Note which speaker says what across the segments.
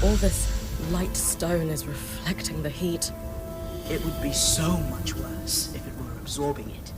Speaker 1: All this light stone is reflecting the heat.
Speaker 2: It would be so much worse if it were absorbing it.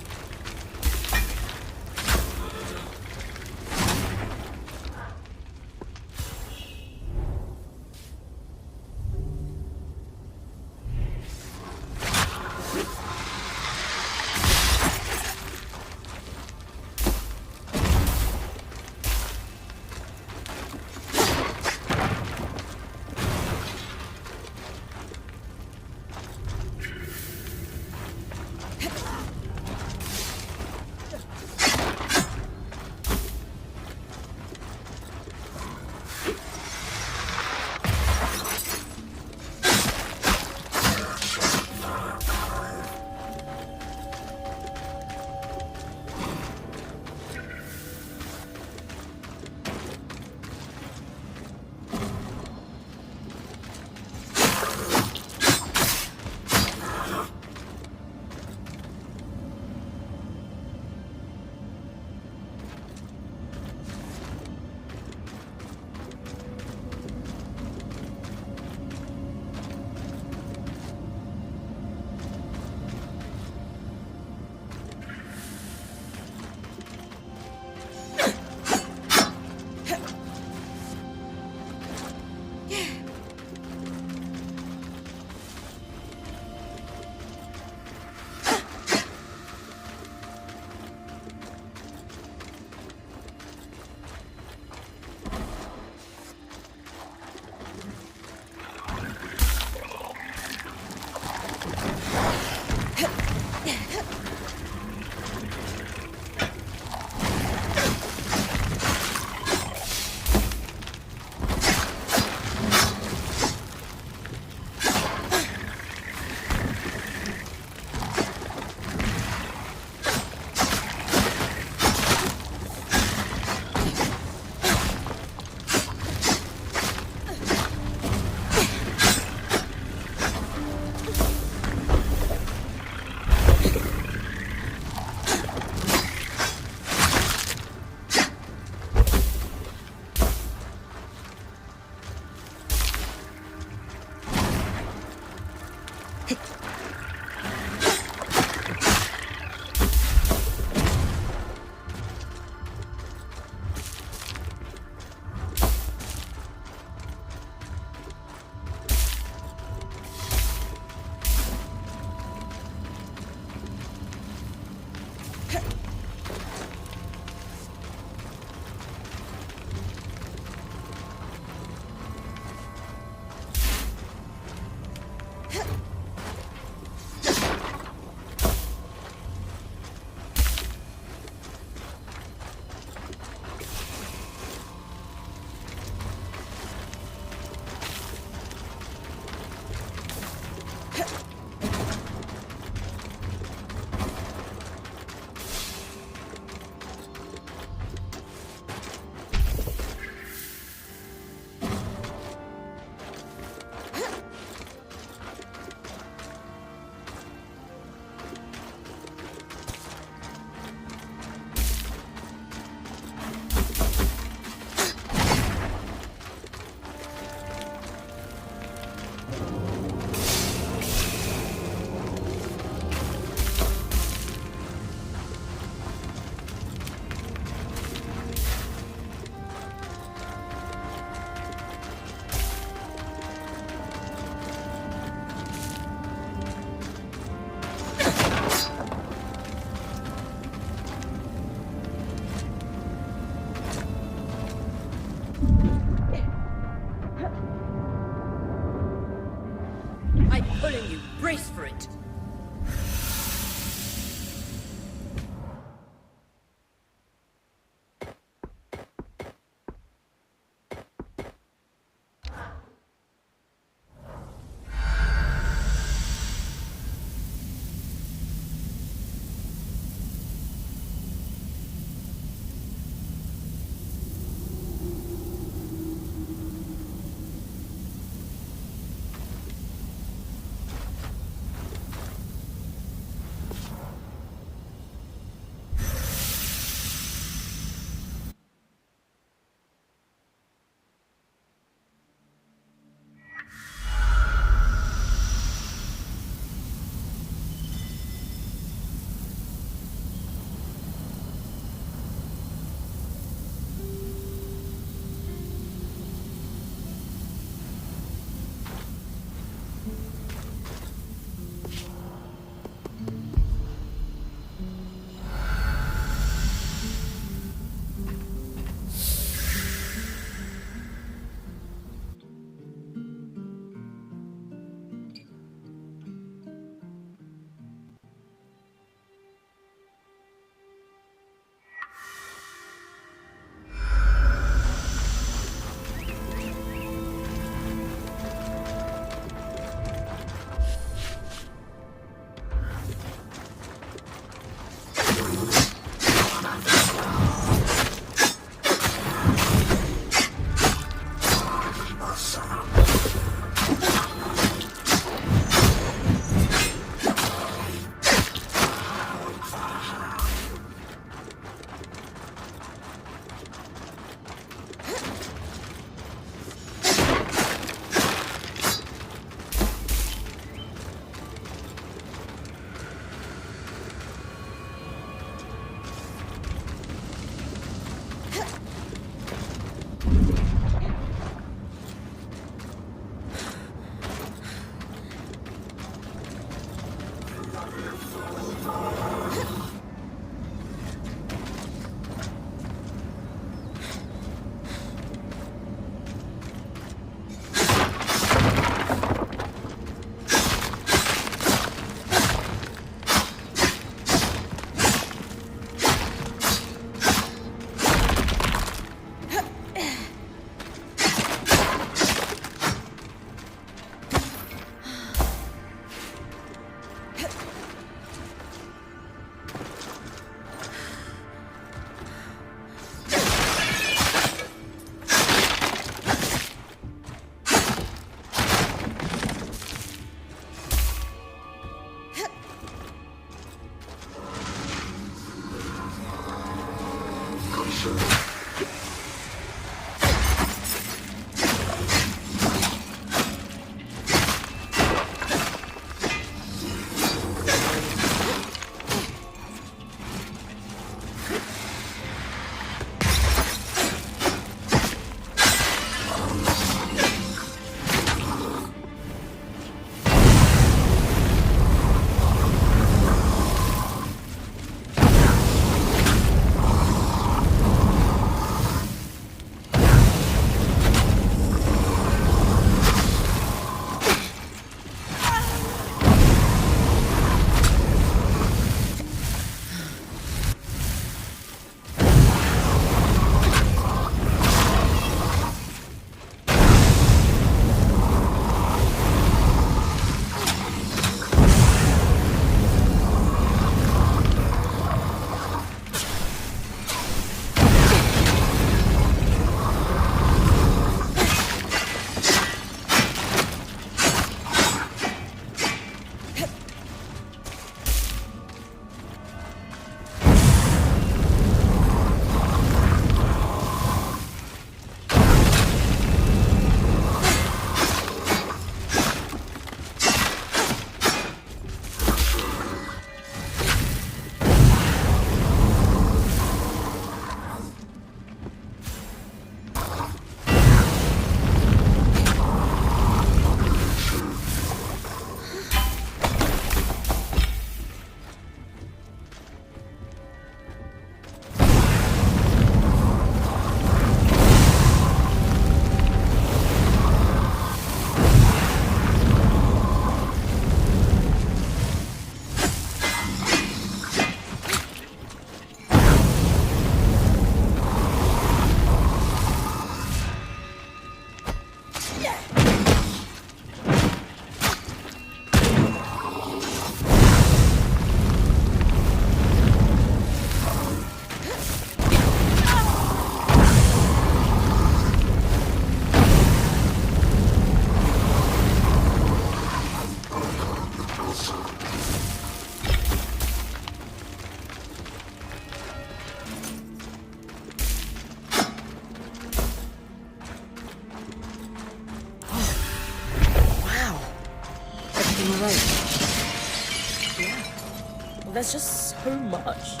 Speaker 1: There's just so much.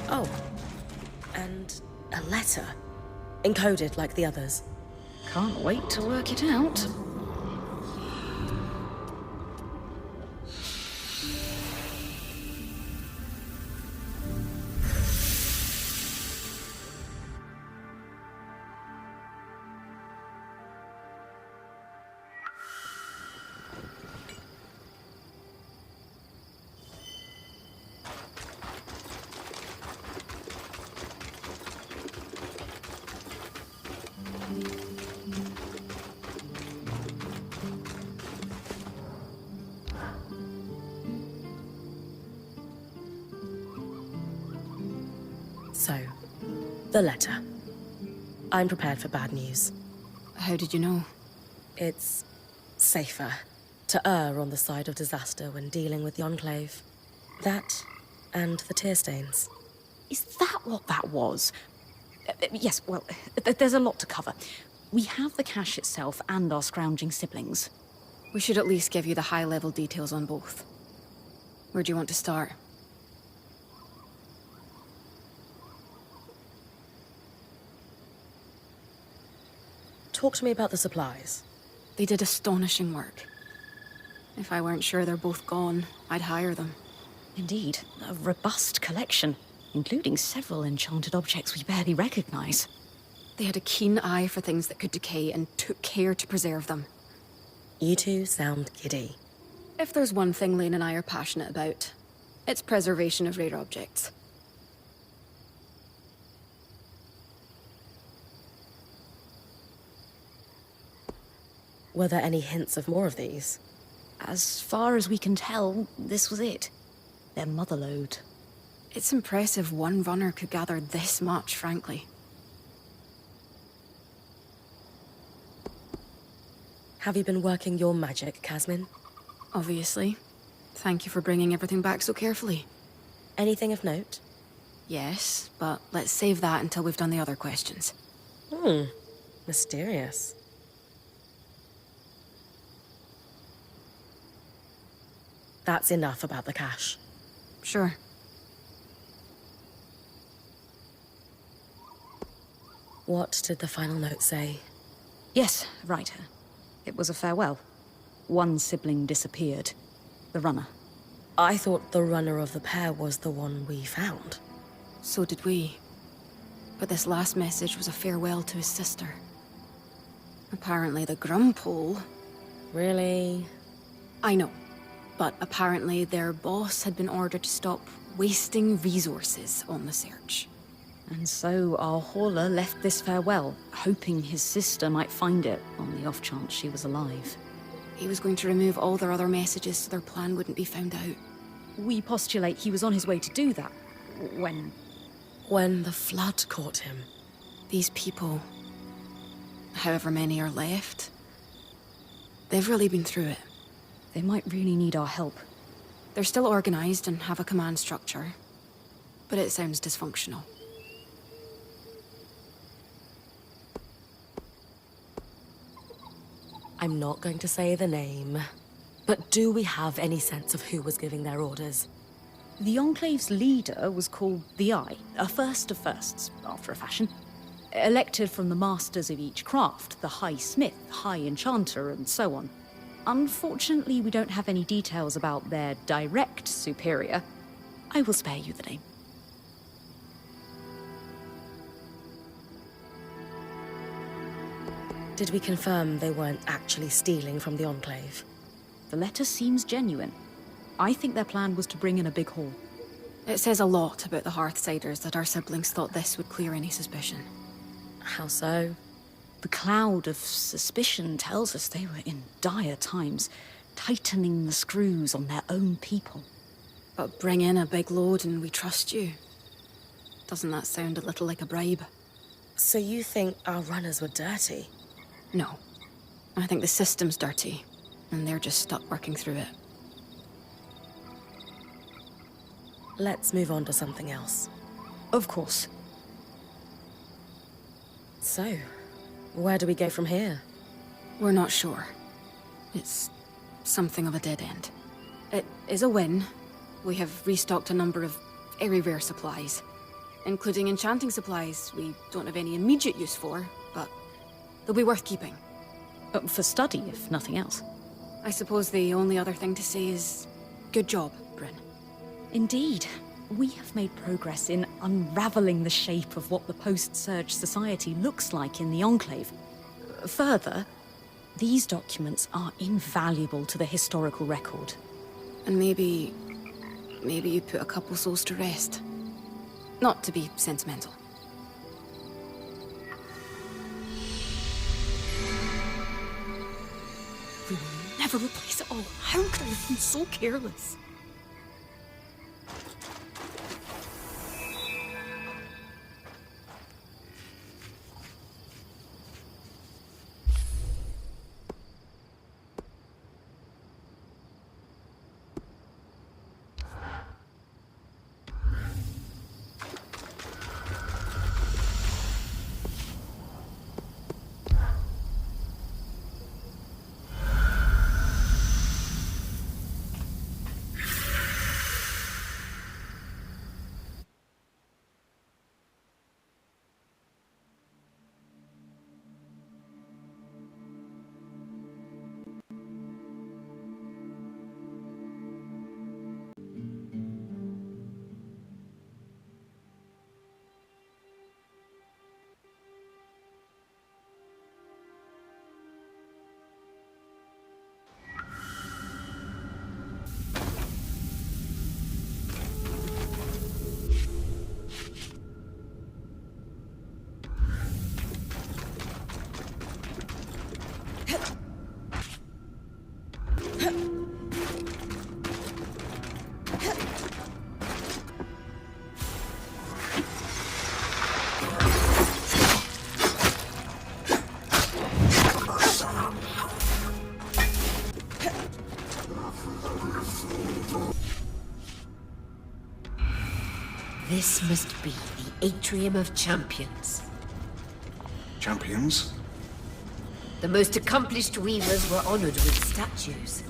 Speaker 1: Oh, and a letter. Encoded like the others.
Speaker 3: Can't wait to work it out.
Speaker 1: So, the letter. I'm prepared for bad news.
Speaker 3: How did you know?
Speaker 1: It's safer to err on the side of disaster when dealing with the Enclave. That, and the tear stains.
Speaker 3: Is that what that was? Yes, well, there's a lot to cover. We have the cache itself and our scrounging siblings. We should at least give you the high-level details on both. Where do you want to start?
Speaker 1: talk to me about the supplies?
Speaker 3: They did astonishing work. If I weren't sure they're both gone, I'd hire them.
Speaker 4: Indeed, a robust collection, including several enchanted objects we barely recognize.
Speaker 3: They had a keen eye for things that could decay and took care to preserve them.
Speaker 1: You two sound giddy.
Speaker 3: If there's one thing Lane and I are passionate about, it's preservation of rare objects.
Speaker 1: Were there any hints of more of these?
Speaker 4: As far as we can tell, this was it. Their motherlode.
Speaker 3: It's impressive one runner could gather this much, frankly.
Speaker 1: Have you been working your magic, Casmin?
Speaker 3: Obviously. Thank you for bringing everything back so carefully.
Speaker 1: Anything of note?
Speaker 3: Yes, but let's save that until we've done the other questions.
Speaker 1: Mysterious. That's enough about the cache.
Speaker 3: Sure.
Speaker 1: What did the final note say?
Speaker 4: Yes, right. It was a farewell. One sibling disappeared. The runner.
Speaker 1: I thought the runner of the pair was the one we found.
Speaker 3: So did we. But this last message was a farewell to his sister. Apparently the Grumpole...
Speaker 1: Really?
Speaker 3: I know. But apparently their boss had been ordered to stop wasting resources on the search.
Speaker 4: And so our hauler left this farewell, hoping his sister might find it on the off chance she was alive.
Speaker 3: He was going to remove all their other messages so their plan wouldn't be found out.
Speaker 4: We postulate he was on his way to do that,
Speaker 1: When the flood caught him.
Speaker 3: These people, however many are left, they've really been through it.
Speaker 4: They might really need our help.
Speaker 3: They're still organized and have a command structure, but it sounds dysfunctional.
Speaker 1: I'm not going to say the name, but do we have any sense of who was giving their orders?
Speaker 4: The Enclave's leader was called the Eye, a first of firsts, after a fashion. Elected from the masters of each craft, the High Smith, High Enchanter, and so on. Unfortunately, we don't have any details about their direct superior. I will spare you the name.
Speaker 1: Did we confirm they weren't actually stealing from the Enclave?
Speaker 4: The letter seems genuine. I think their plan was to bring in a big haul.
Speaker 3: It says a lot about the Hearthsiders that our siblings thought this would clear any suspicion.
Speaker 1: How so?
Speaker 4: The cloud of suspicion tells us they were in dire times, tightening the screws on their own people.
Speaker 3: But bring in a big load and we trust you. Doesn't that sound a little like a bribe?
Speaker 1: So you think our runners were dirty?
Speaker 3: No. I think the system's dirty, and they're just stuck working through it.
Speaker 1: Let's move on to something else.
Speaker 4: Of course.
Speaker 1: So, where do we go from here?
Speaker 3: We're not sure. It's something of a dead end. It is a win. We have restocked a number of very rare supplies, including enchanting supplies we don't have any immediate use for, but they'll be worth keeping.
Speaker 4: For study, if nothing else.
Speaker 3: I suppose the only other thing to say is, good job, Brynn.
Speaker 4: Indeed. We have made progress in unraveling the shape of what the post-Surge society looks like in the Enclave. Further, these documents are invaluable to the historical record.
Speaker 3: And maybe you put a couple souls to rest. Not to be sentimental. We will never replace it all. How could I have been so careless?
Speaker 5: This must be the Atrium of Champions.
Speaker 6: Champions?
Speaker 5: The most accomplished weavers were honored with statues.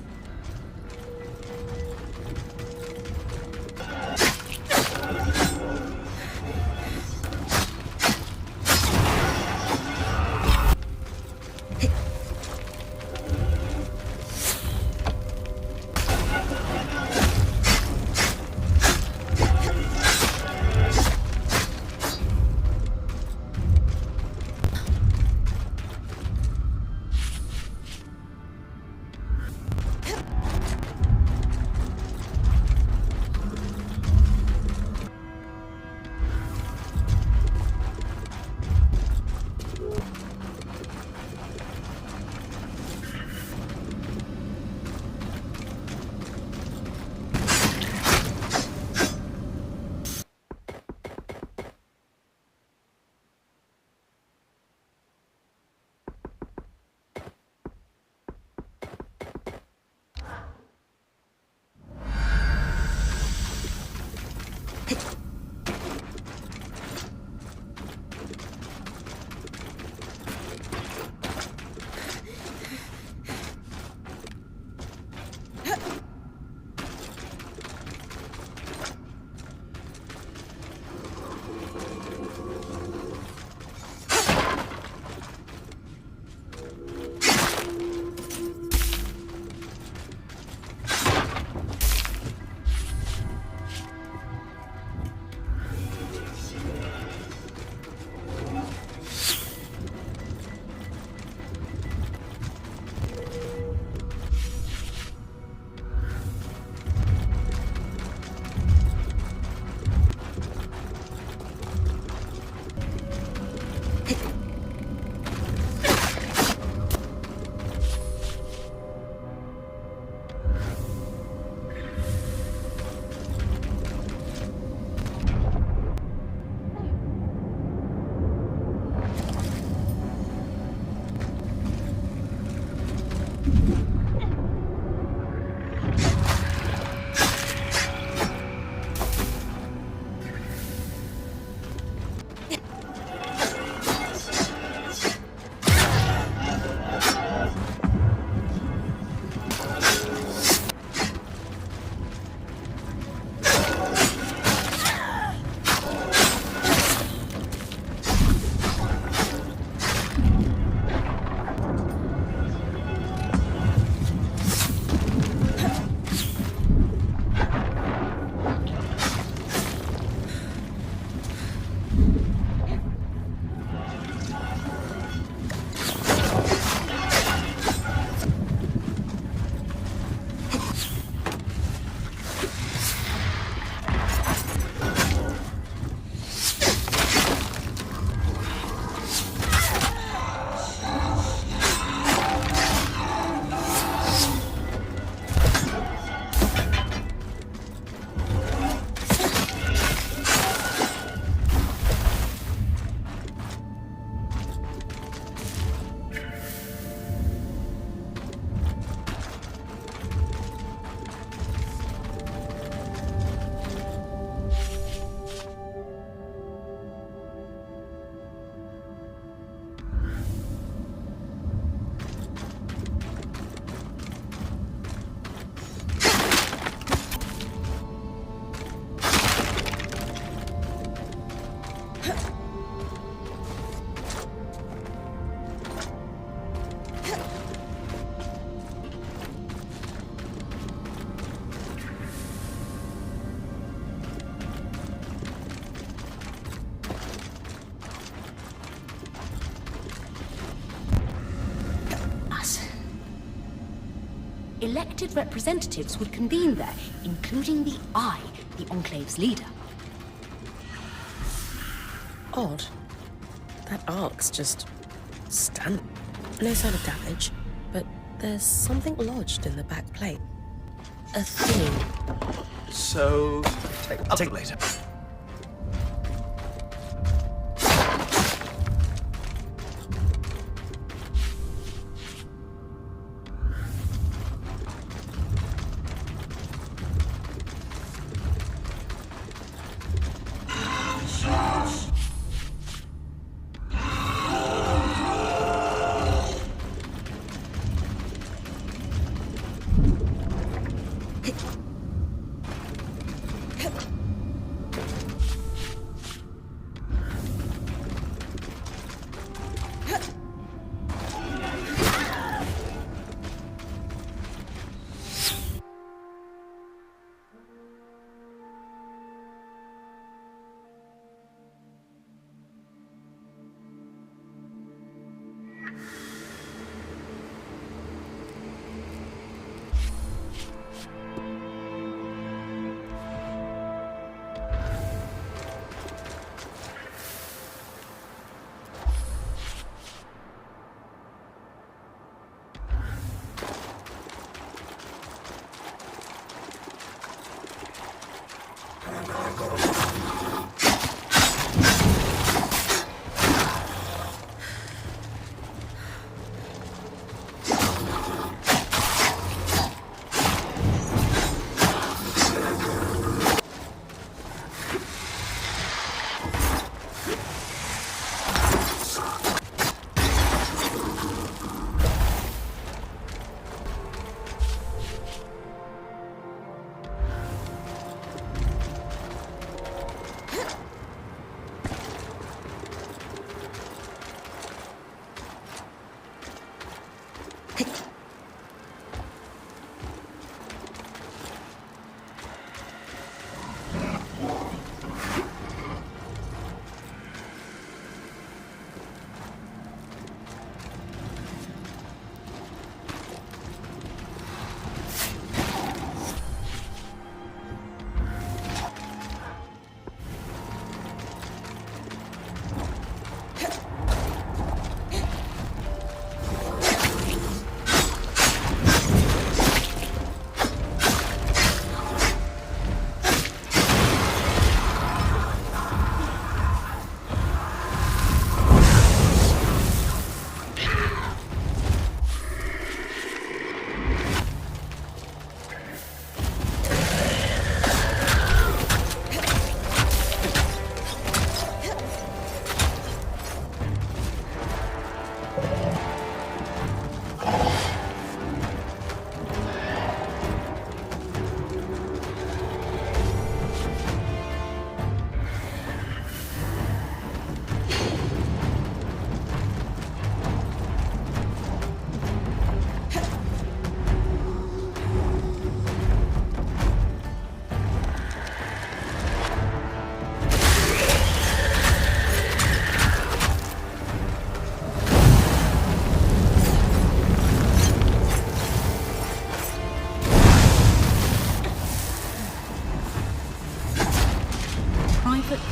Speaker 4: Elected representatives would convene there, including the Eye, the Enclave's leader.
Speaker 1: Odd. That ark's just standing. No sign of damage, but there's something lodged in the back plate. A theme.
Speaker 6: So, I'll take it later.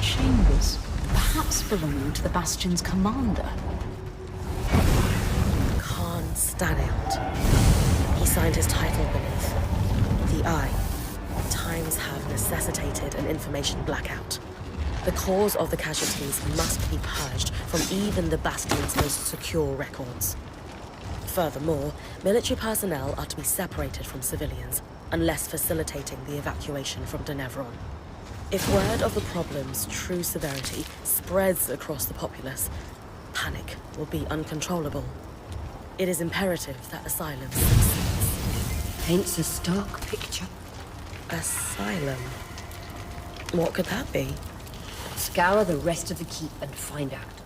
Speaker 3: Chambers, perhaps belonging to the Bastion's commander.
Speaker 1: Khan Stanout. He signed his title beneath the Eye. Times have necessitated an information blackout. The cause of the casualties must be purged from even the Bastion's most secure records. Furthermore, military personnel are to be separated from civilians, unless facilitating the evacuation from Dynevron. If word of the problem's true severity spreads across the populace, panic will be uncontrollable. It is imperative that Asylum succeeds.
Speaker 5: Paints a stark picture.
Speaker 1: Asylum? What could that be?
Speaker 5: Scour the rest of the keep and find out.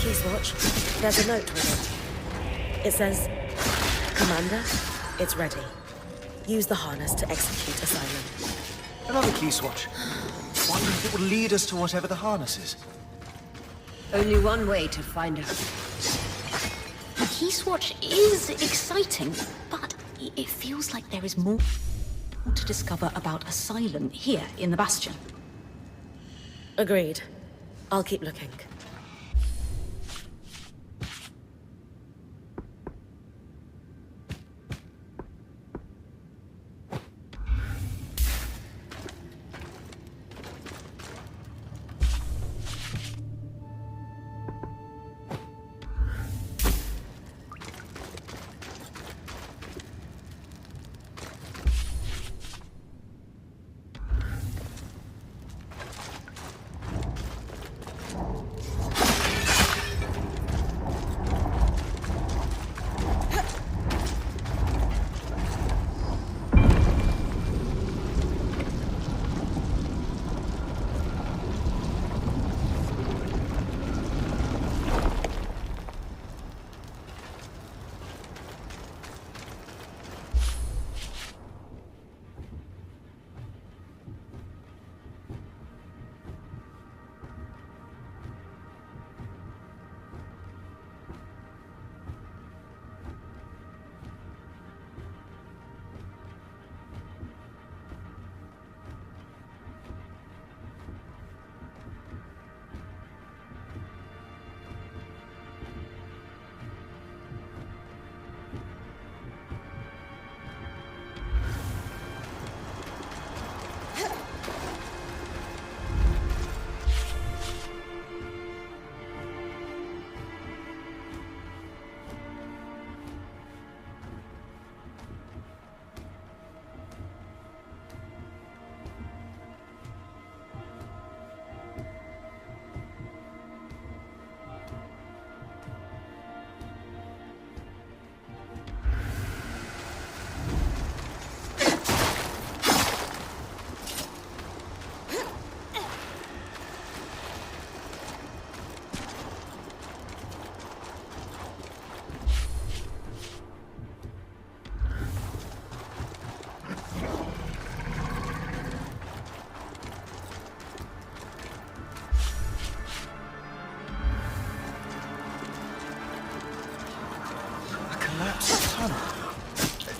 Speaker 1: key swatch. There's a note with it. It says, Commander, it's ready. Use the harness to execute Asylum.
Speaker 6: Another key swatch. Wonder if it will lead us to whatever the harness is.
Speaker 5: Only one way to find out.
Speaker 3: The key swatch is exciting, but it feels like there is more to discover about Asylum here in the Bastion.
Speaker 1: Agreed. I'll keep looking.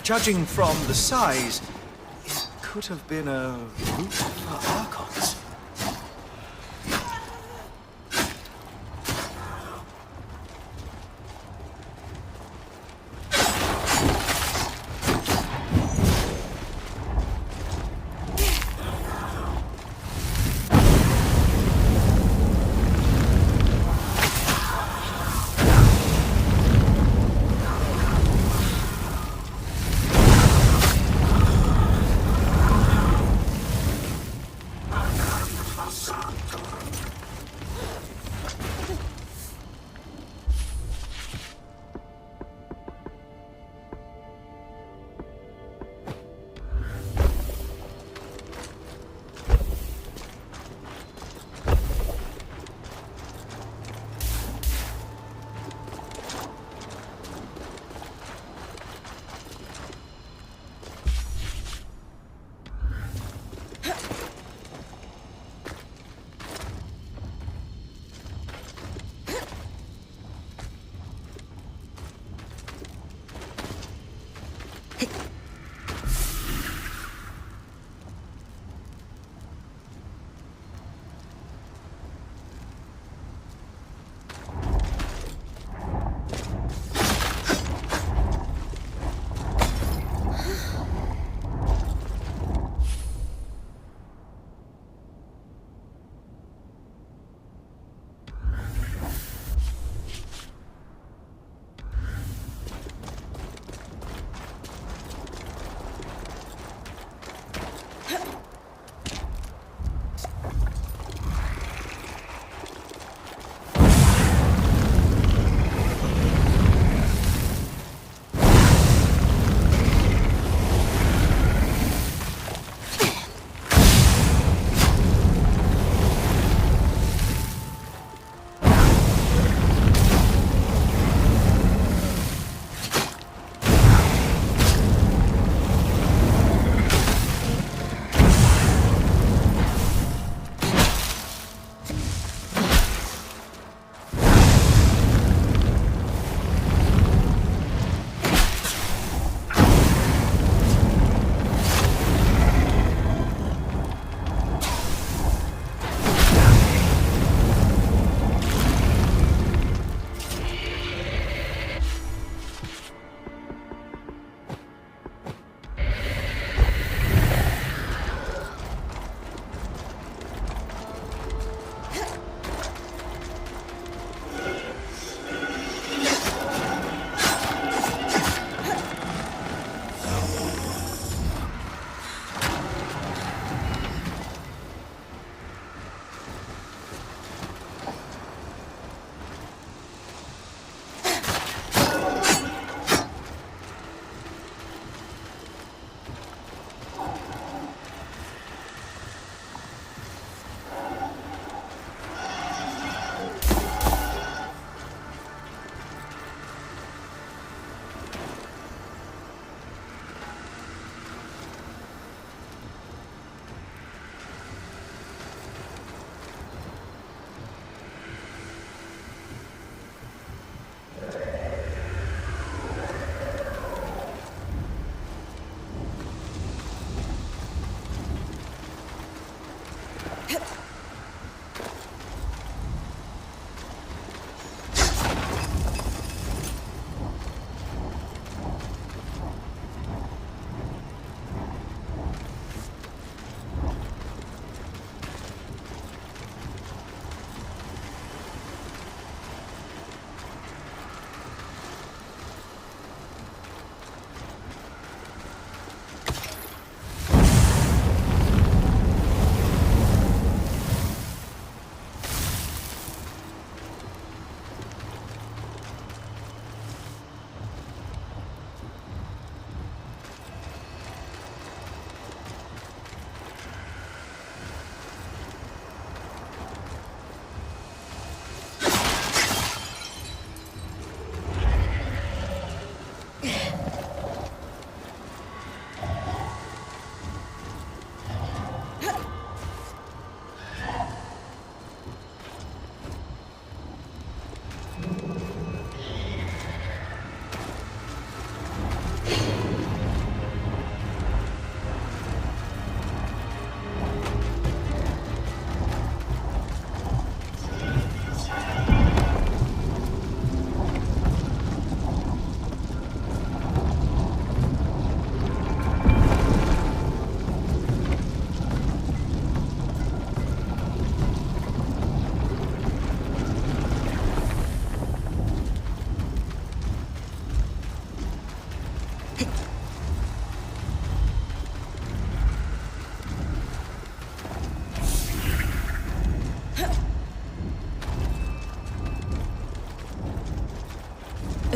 Speaker 6: Judging from the size, it could have been a route for Archons.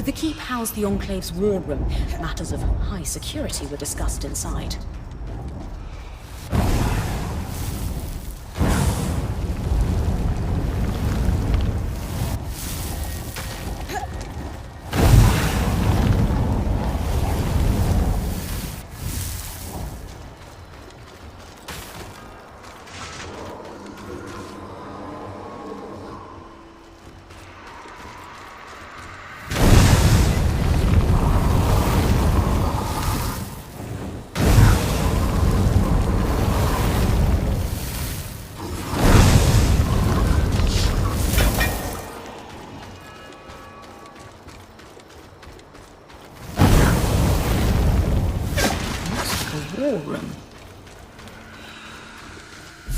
Speaker 4: The keep housed the Enclave's war room. Matters of high security were discussed inside.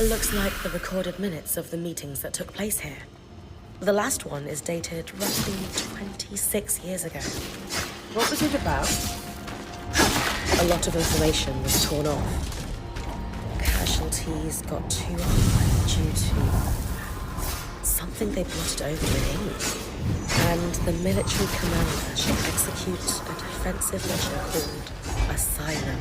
Speaker 1: Looks like the recorded minutes of the meetings that took place here. The last one is dated roughly 26 years ago.
Speaker 2: What was it about?
Speaker 1: A lot of information was torn off. Casualties got too high due to something they blotted over in ink. And the military commander should execute a defensive measure called Asylum.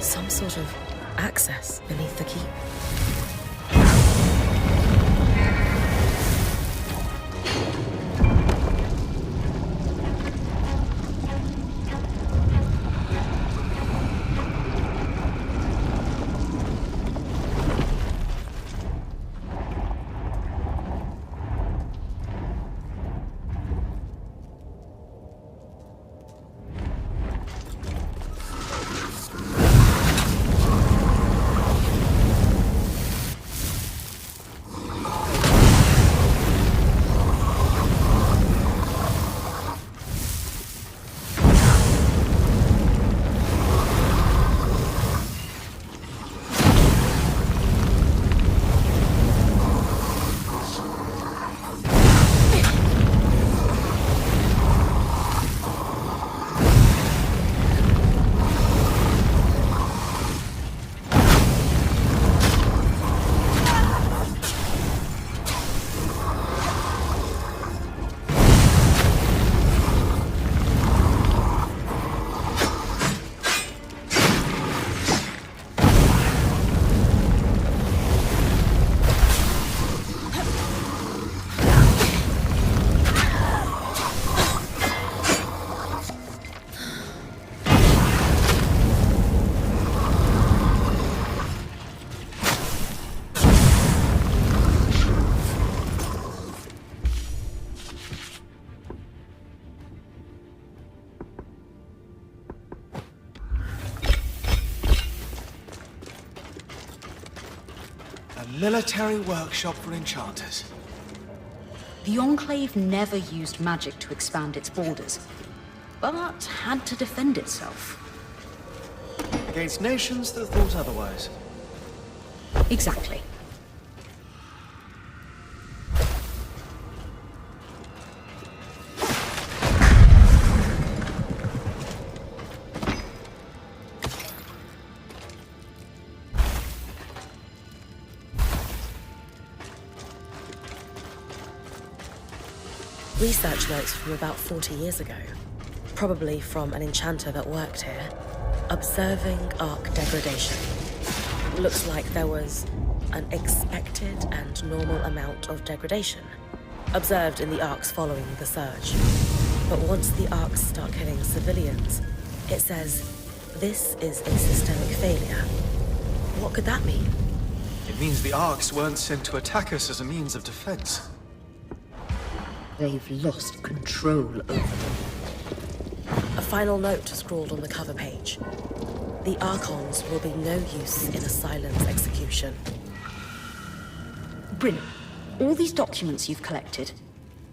Speaker 1: Some sort of access beneath the keep.
Speaker 6: military workshop for enchanters.
Speaker 4: The Enclave never used magic to expand its borders, but had to defend itself.
Speaker 6: Against nations that thought otherwise.
Speaker 4: Exactly.
Speaker 1: Research notes from about 40 years ago, probably from an enchanter that worked here, observing arc degradation. Looks like there was an expected and normal amount of degradation observed in the arcs following the surge. But once the arcs start killing civilians, it says this is a systemic failure. What could that mean?
Speaker 6: It means the arcs weren't sent to attack us as a means of defense.
Speaker 5: They've lost control over them.
Speaker 1: A final note scrawled on the cover page. The Archons will be no use in Asylum's execution.
Speaker 4: Brynn, all these documents you've collected,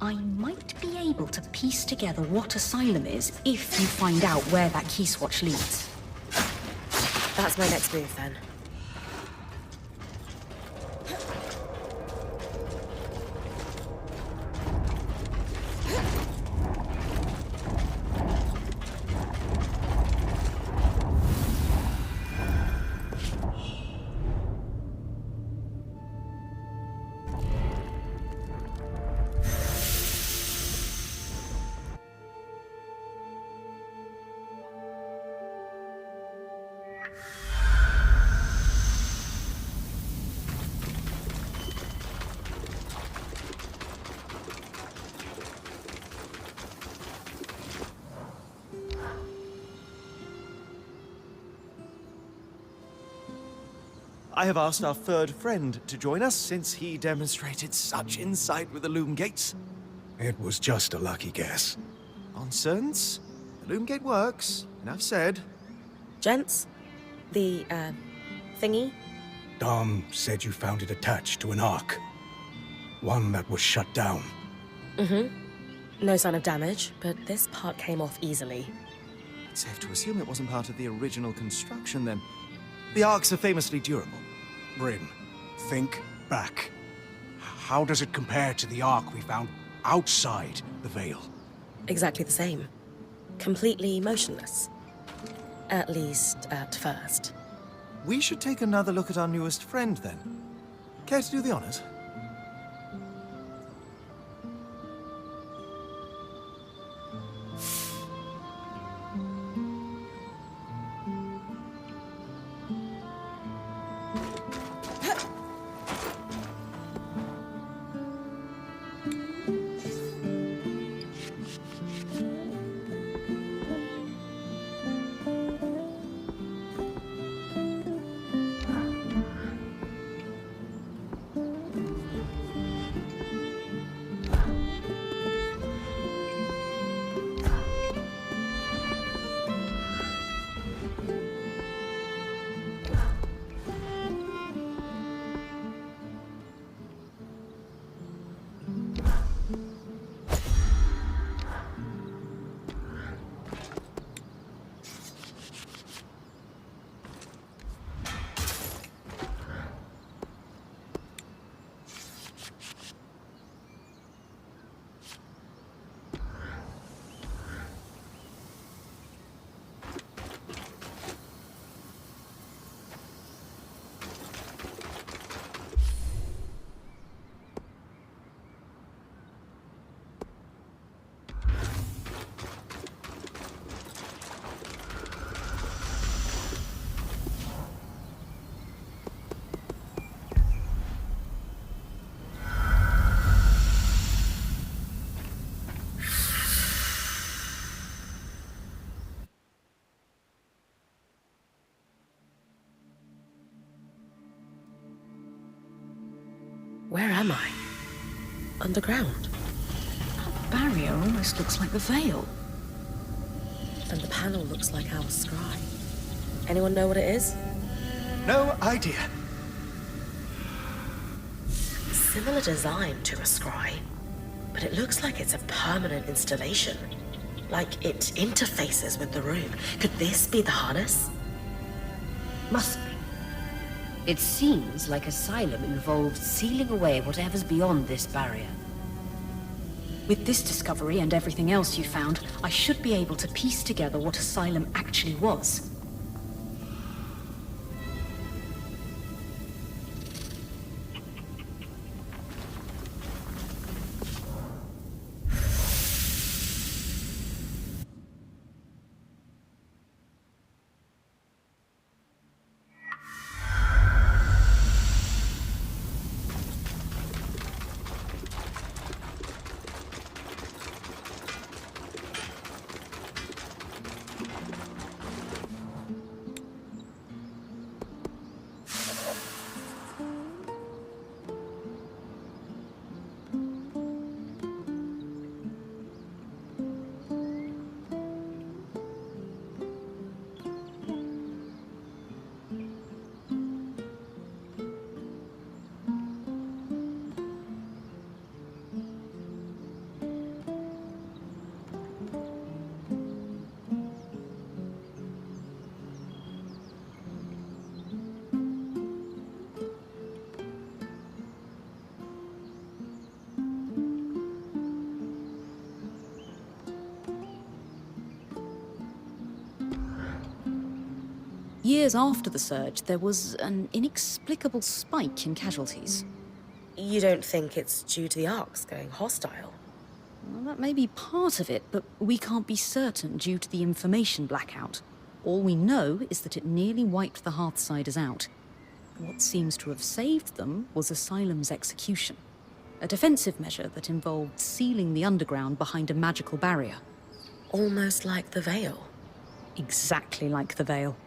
Speaker 4: I might be able to piece together what Asylum is if you find out where that key swatch leads.
Speaker 1: That's my next move, then.
Speaker 6: I have asked our third friend to join us since he demonstrated such insight with the Loom Gates.
Speaker 7: It was just a lucky guess.
Speaker 6: Nonsense. The Loom Gate works, enough said.
Speaker 1: Gents, the, thingy?
Speaker 7: Dom said you found it attached to an arc. One that was shut down.
Speaker 1: No sign of damage, but this part came off easily.
Speaker 6: It's safe to assume it wasn't part of the original construction then. The arcs are famously durable.
Speaker 7: Brynn, think back. How does it compare to the arc we found outside the Veil?
Speaker 1: Exactly the same. Completely motionless. At least at first.
Speaker 6: We should take another look at our newest friend then. Care to do the honors?
Speaker 1: Where am I? Underground.
Speaker 4: Barrier almost looks like the Veil.
Speaker 1: And the panel looks like our scry. Anyone know what it is?
Speaker 6: No idea.
Speaker 1: similar design to a scry, but it looks like it's a permanent installation. Like it interfaces with the room. Could this be the harness?
Speaker 5: Must be. It seems like Asylum involved sealing away whatever's beyond this barrier.
Speaker 4: With this discovery and everything else you found, I should be able to piece together what Asylum actually was. Years after the surge, there was an inexplicable spike in casualties.
Speaker 1: You don't think it's due to the arcs going hostile?
Speaker 4: Well, that may be part of it, but we can't be certain due to the information blackout. All we know is that it nearly wiped the Hearthsiders out. What seems to have saved them was Asylum's execution. A defensive measure that involved sealing the underground behind a magical barrier.
Speaker 1: Almost like the Veil.
Speaker 4: Exactly like the Veil.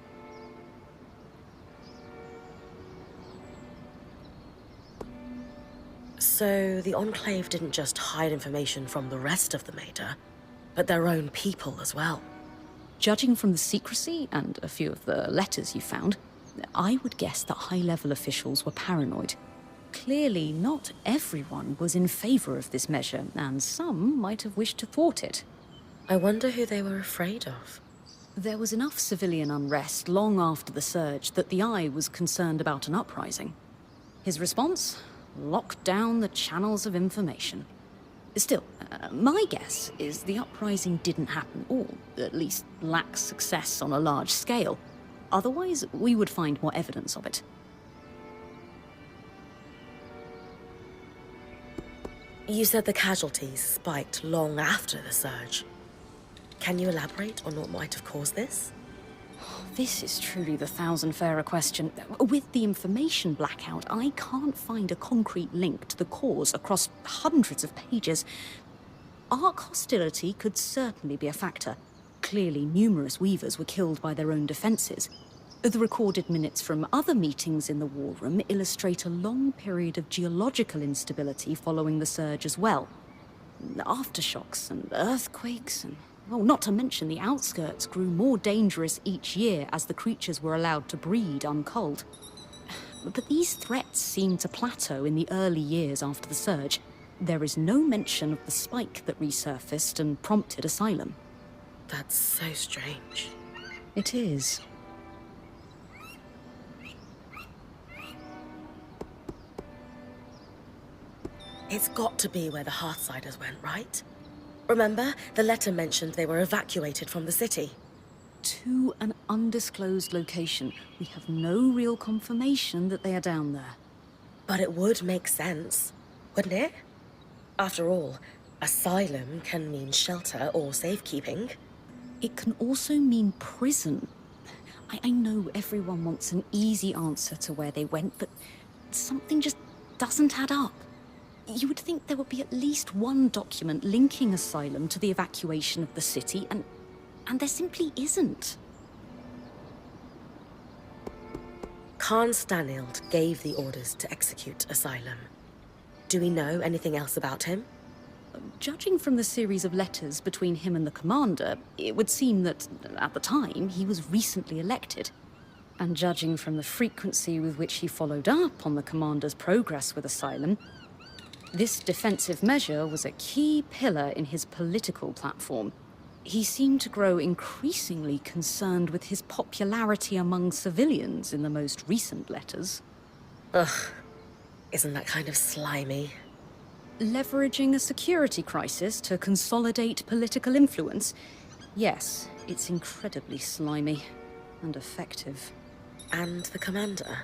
Speaker 1: So the Enclave didn't just hide information from the rest of the Mater, but their own people as well.
Speaker 4: Judging from the secrecy and a few of the letters you found, I would guess that high-level officials were paranoid. Clearly, not everyone was in favor of this measure, and some might have wished to thwart it.
Speaker 1: I wonder who they were afraid of.
Speaker 4: There was enough civilian unrest long after the surge that the Eye was concerned about an uprising. His response? Locked down the channels of information. Still, my guess is the uprising didn't happen, or at least lacked success on a large scale. Otherwise, we would find more evidence of it.
Speaker 1: You said the casualties spiked long after the surge. Can you elaborate on what might have caused this?
Speaker 4: This is truly the thousand-fairer question. With the information blackout, I can't find a concrete link to the cause across hundreds of pages. Arc hostility could certainly be a factor. Clearly, numerous Weavers were killed by their own defenses. The recorded minutes from other meetings in the war room illustrate a long period of geological instability following the surge as well. Aftershocks and earthquakes and... well, not to mention the outskirts grew more dangerous each year as the creatures were allowed to breed unculled. But these threats seemed to plateau in the early years after the surge. There is no mention of the spike that resurfaced and prompted Asylum.
Speaker 1: That's so strange.
Speaker 4: It is.
Speaker 1: It's got to be where the Hearthsiders went, right? Remember, the letter mentioned they were evacuated from the city.
Speaker 4: To an undisclosed location. We have no real confirmation that they are down there.
Speaker 1: But it would make sense, wouldn't it? After all, asylum can mean shelter or safekeeping.
Speaker 4: It can also mean prison. I know everyone wants an easy answer to where they went, but something just doesn't add up. You would think there would be at least one document linking Asylum to the evacuation of the city, and there simply isn't.
Speaker 1: Khan Stanild gave the orders to execute Asylum. Do we know anything else about him?
Speaker 4: Judging from the series of letters between him and the commander, it would seem that, at the time, he was recently elected. And judging from the frequency with which he followed up on the commander's progress with Asylum, This defensive measure was a key pillar in his political platform. He seemed to grow increasingly concerned with his popularity among civilians in the most recent letters.
Speaker 1: Ugh, isn't that kind of slimy?
Speaker 4: Leveraging a security crisis to consolidate political influence? Yes, it's incredibly slimy and effective.
Speaker 1: And the commander?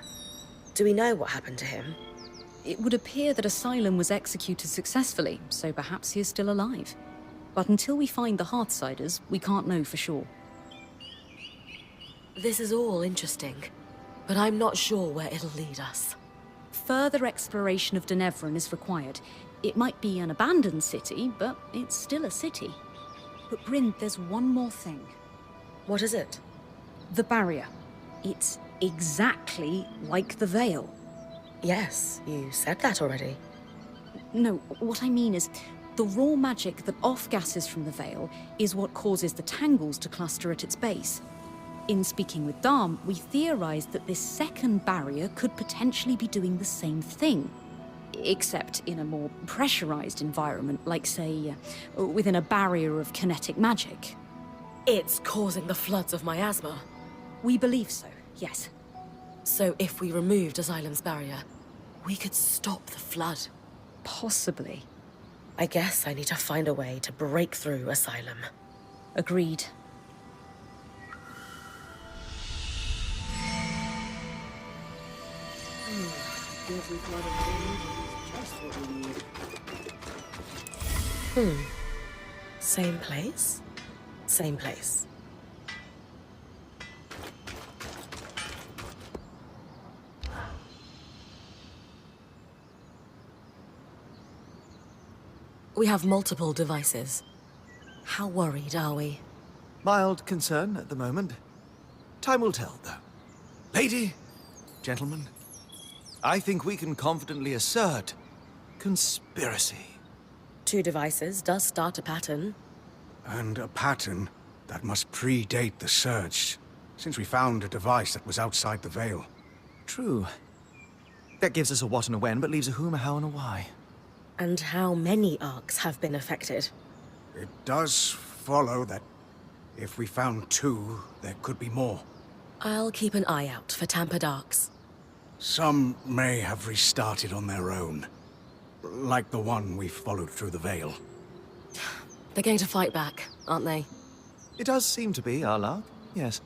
Speaker 1: Do we know what happened to him?
Speaker 4: It would appear that Asylum was executed successfully, so perhaps he is still alive. But until we find the Hearthsiders, we can't know for sure.
Speaker 1: This is all interesting, but I'm not sure where it'll lead us.
Speaker 4: Further exploration of Dynevron is required. It might be an abandoned city, but it's still a city. But Brynn, there's one more thing.
Speaker 1: What is it?
Speaker 4: The barrier. It's exactly like the Veil.
Speaker 1: Yes, you said that already.
Speaker 4: No, what I mean is, the raw magic that off-gasses from the Veil is what causes the tangles to cluster at its base. In speaking with Darm, we theorized that this second barrier could potentially be doing the same thing. Except in a more pressurized environment, like, say, within a barrier of kinetic magic.
Speaker 1: It's causing the floods of miasma.
Speaker 4: We believe so, yes.
Speaker 1: So if we removed Asylum's barrier, we could stop the flood.
Speaker 4: Possibly.
Speaker 1: I guess I need to find a way to break through Asylum.
Speaker 4: Agreed.
Speaker 1: Same place? Same place. We have multiple devices. How worried are we?
Speaker 6: Mild concern at the moment. Time will tell, though. Lady, gentlemen, I think we can confidently assert conspiracy.
Speaker 1: 2 devices does start a pattern.
Speaker 7: And a pattern that must predate the Surge, since we found a device that was outside the Veil.
Speaker 6: True. That gives us a what and a when, but leaves a whom, a how, and a why.
Speaker 1: And how many arcs have been affected?
Speaker 7: It does follow that if we found 2, there could be more.
Speaker 1: I'll keep an eye out for tampered arcs.
Speaker 7: Some may have restarted on their own, like the one we followed through the Veil.
Speaker 1: They're going to fight back, aren't they?
Speaker 6: It does seem to be our luck, yes.